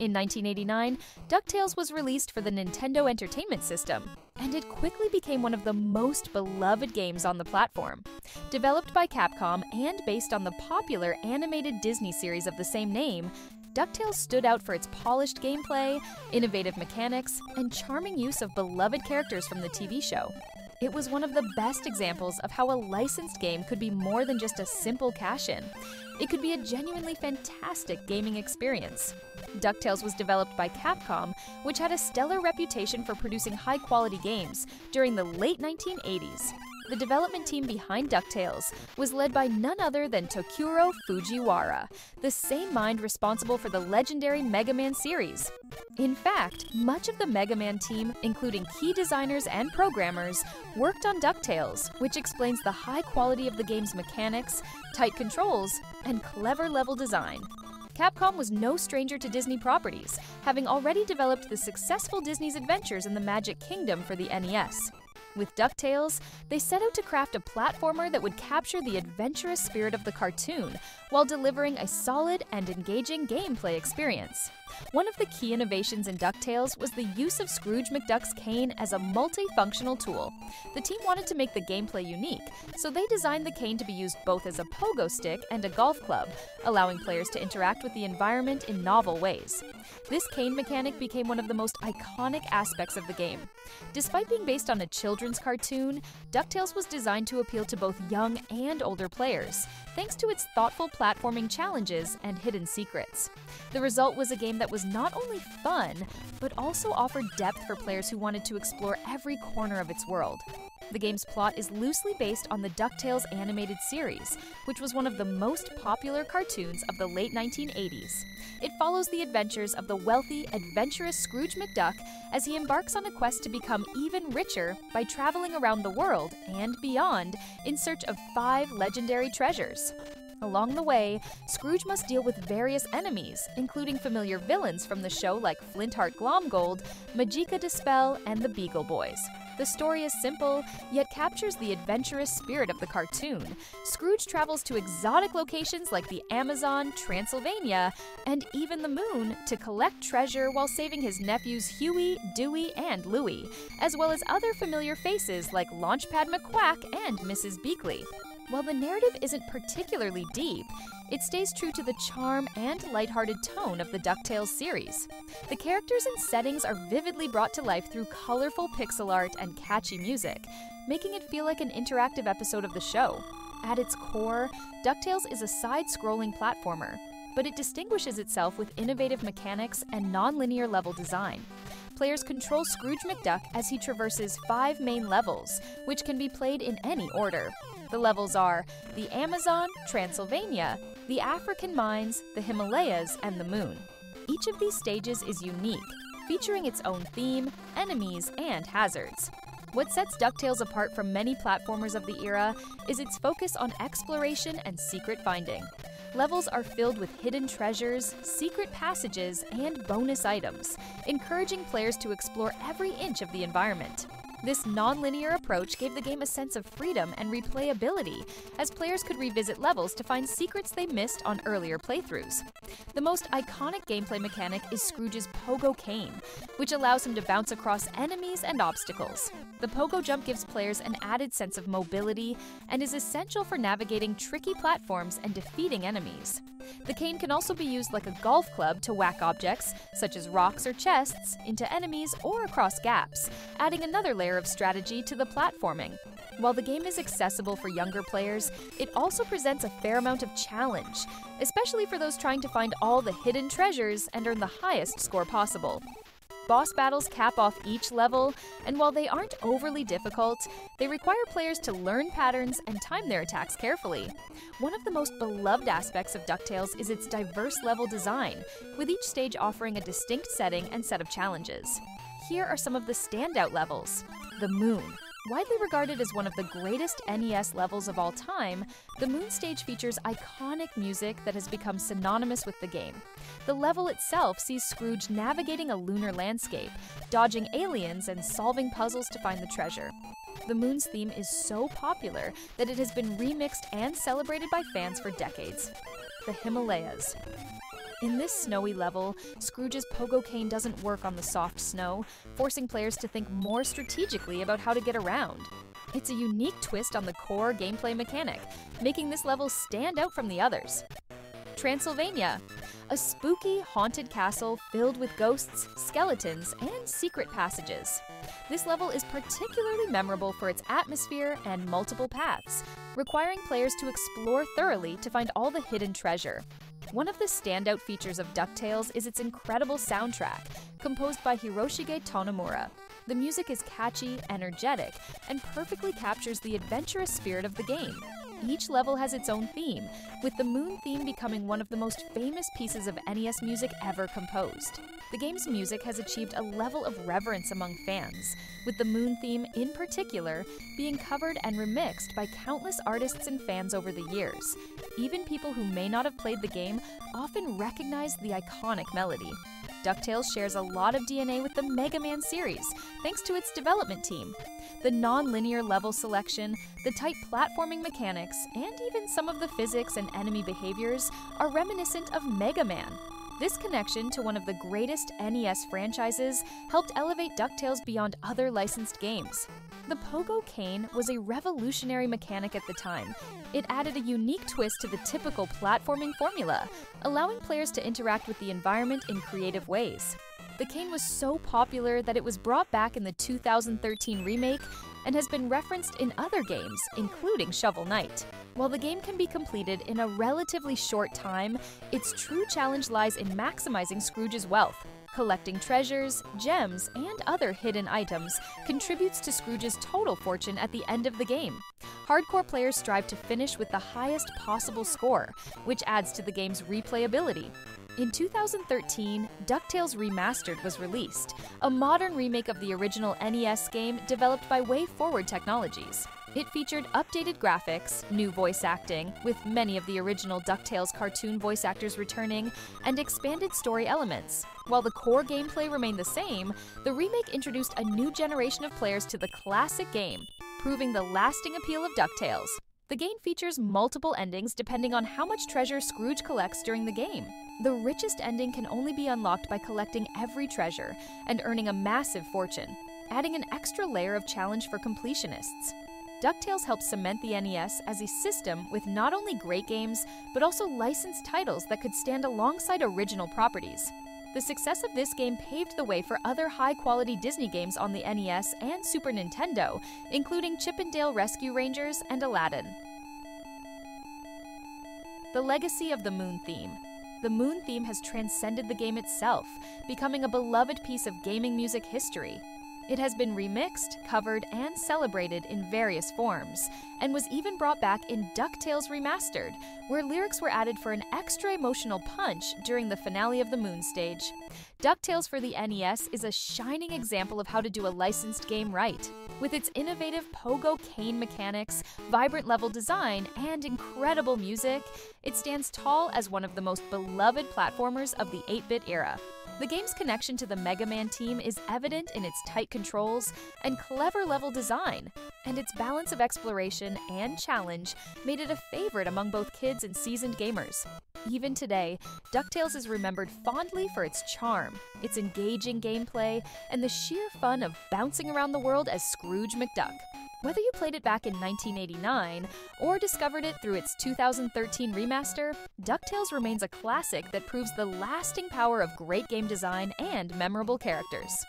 In 1989, DuckTales was released for the Nintendo Entertainment System, and it quickly became one of the most beloved games on the platform. Developed by Capcom and based on the popular animated Disney series of the same name, DuckTales stood out for its polished gameplay, innovative mechanics, and charming use of beloved characters from the TV show. It was one of the best examples of how a licensed game could be more than just a simple cash-in. It could be a genuinely fantastic gaming experience. DuckTales was developed by Capcom, which had a stellar reputation for producing high-quality games during the late 1980s. The development team behind DuckTales was led by none other than Tokuro Fujiwara, the same mind responsible for the legendary Mega Man series. In fact, much of the Mega Man team, including key designers and programmers, worked on DuckTales, which explains the high quality of the game's mechanics, tight controls, and clever level design. Capcom was no stranger to Disney properties, having already developed the successful Disney's Adventures in the Magic Kingdom for the NES. With DuckTales, they set out to craft a platformer that would capture the adventurous spirit of the cartoon while delivering a solid and engaging gameplay experience. One of the key innovations in DuckTales was the use of Scrooge McDuck's cane as a multifunctional tool. The team wanted to make the gameplay unique, so they designed the cane to be used both as a pogo stick and a golf club, allowing players to interact with the environment in novel ways. This cane mechanic became one of the most iconic aspects of the game. Despite being based on a children's cartoon, DuckTales was designed to appeal to both young and older players, thanks to its thoughtful platforming challenges and hidden secrets. The result was a game that was not only fun, but also offered depth for players who wanted to explore every corner of its world. The game's plot is loosely based on the DuckTales animated series, which was one of the most popular cartoons of the late 1980s. It follows the adventures of the wealthy, adventurous Scrooge McDuck as he embarks on a quest to become even richer by traveling around the world and beyond in search of 5 legendary treasures. Along the way, Scrooge must deal with various enemies, including familiar villains from the show like Flintheart Glomgold, Majika Dispel, and the Beagle Boys. The story is simple, yet captures the adventurous spirit of the cartoon. Scrooge travels to exotic locations like the Amazon, Transylvania, and even the moon to collect treasure while saving his nephews Huey, Dewey, and Louie, as well as other familiar faces like Launchpad McQuack and Mrs. Beakley. While the narrative isn't particularly deep, it stays true to the charm and lighthearted tone of the DuckTales series. The characters and settings are vividly brought to life through colorful pixel art and catchy music, making it feel like an interactive episode of the show. At its core, DuckTales is a side-scrolling platformer, but it distinguishes itself with innovative mechanics and non-linear level design. Players control Scrooge McDuck as he traverses 5 main levels, which can be played in any order. The levels are the Amazon, Transylvania, the African mines, the Himalayas, and the moon. Each of these stages is unique, featuring its own theme, enemies, and hazards. What sets DuckTales apart from many platformers of the era is its focus on exploration and secret finding. Levels are filled with hidden treasures, secret passages, and bonus items, encouraging players to explore every inch of the environment. This non-linear approach gave the game a sense of freedom and replayability, as players could revisit levels to find secrets they missed on earlier playthroughs. The most iconic gameplay mechanic is Scrooge's pogo cane, which allows him to bounce across enemies and obstacles. The pogo jump gives players an added sense of mobility and is essential for navigating tricky platforms and defeating enemies. The cane can also be used like a golf club to whack objects, such as rocks or chests, into enemies or across gaps, adding another layer of strategy to the platforming. While the game is accessible for younger players, it also presents a fair amount of challenge, especially for those trying to find all the hidden treasures and earn the highest score possible. Boss battles cap off each level, and while they aren't overly difficult, they require players to learn patterns and time their attacks carefully. One of the most beloved aspects of DuckTales is its diverse level design, with each stage offering a distinct setting and set of challenges. Here are some of the standout levels. The Moon. Widely regarded as one of the greatest NES levels of all time, the Moon stage features iconic music that has become synonymous with the game. The level itself sees Scrooge navigating a lunar landscape, dodging aliens and solving puzzles to find the treasure. The Moon's theme is so popular that it has been remixed and celebrated by fans for decades. The Himalayas. In this snowy level, Scrooge's pogo cane doesn't work on the soft snow, forcing players to think more strategically about how to get around. It's a unique twist on the core gameplay mechanic, making this level stand out from the others. Transylvania, a spooky, haunted castle filled with ghosts, skeletons, and secret passages. This level is particularly memorable for its atmosphere and multiple paths, requiring players to explore thoroughly to find all the hidden treasure. One of the standout features of DuckTales is its incredible soundtrack, composed by Hiroshige Tonomura. The music is catchy, energetic, and perfectly captures the adventurous spirit of the game. Each level has its own theme, with the Moon theme becoming one of the most famous pieces of NES music ever composed. The game's music has achieved a level of reverence among fans, with the Moon theme in particular being covered and remixed by countless artists and fans over the years. Even people who may not have played the game often recognize the iconic melody. DuckTales shares a lot of DNA with the Mega Man series, thanks to its development team. The non-linear level selection, the tight platforming mechanics, and even some of the physics and enemy behaviors are reminiscent of Mega Man. This connection to one of the greatest NES franchises helped elevate DuckTales beyond other licensed games. The pogo cane was a revolutionary mechanic at the time. It added a unique twist to the typical platforming formula, allowing players to interact with the environment in creative ways. The cane was so popular that it was brought back in the 2013 remake and has been referenced in other games, including Shovel Knight. While the game can be completed in a relatively short time, its true challenge lies in maximizing Scrooge's wealth. Collecting treasures, gems, and other hidden items contributes to Scrooge's total fortune at the end of the game. Hardcore players strive to finish with the highest possible score, which adds to the game's replayability. In 2013, DuckTales Remastered was released, a modern remake of the original NES game developed by WayForward Technologies. It featured updated graphics, new voice acting, with many of the original DuckTales cartoon voice actors returning, and expanded story elements. While the core gameplay remained the same, the remake introduced a new generation of players to the classic game, proving the lasting appeal of DuckTales. The game features multiple endings depending on how much treasure Scrooge collects during the game. The richest ending can only be unlocked by collecting every treasure and earning a massive fortune, adding an extra layer of challenge for completionists. DuckTales helps cement the NES as a system with not only great games, but also licensed titles that could stand alongside original properties. The success of this game paved the way for other high-quality Disney games on the NES and Super Nintendo, including Chip 'n Dale Rescue Rangers and Aladdin. The legacy of the Moon theme. The Moon theme has transcended the game itself, becoming a beloved piece of gaming music history. It has been remixed, covered, and celebrated in various forms, and was even brought back in DuckTales Remastered, where lyrics were added for an extra emotional punch during the finale of the Moon stage. DuckTales for the NES is a shining example of how to do a licensed game right. With its innovative pogo cane mechanics, vibrant level design, and incredible music, it stands tall as one of the most beloved platformers of the 8-bit era. The game's connection to the Mega Man team is evident in its tight controls and clever level design, and its balance of exploration and challenge made it a favorite among both kids and seasoned gamers. Even today, DuckTales is remembered fondly for its charm, its engaging gameplay, and the sheer fun of bouncing around the world as Scrooge McDuck. Whether you played it back in 1989 or discovered it through its 2013 remaster, DuckTales remains a classic that proves the lasting power of great game design and memorable characters.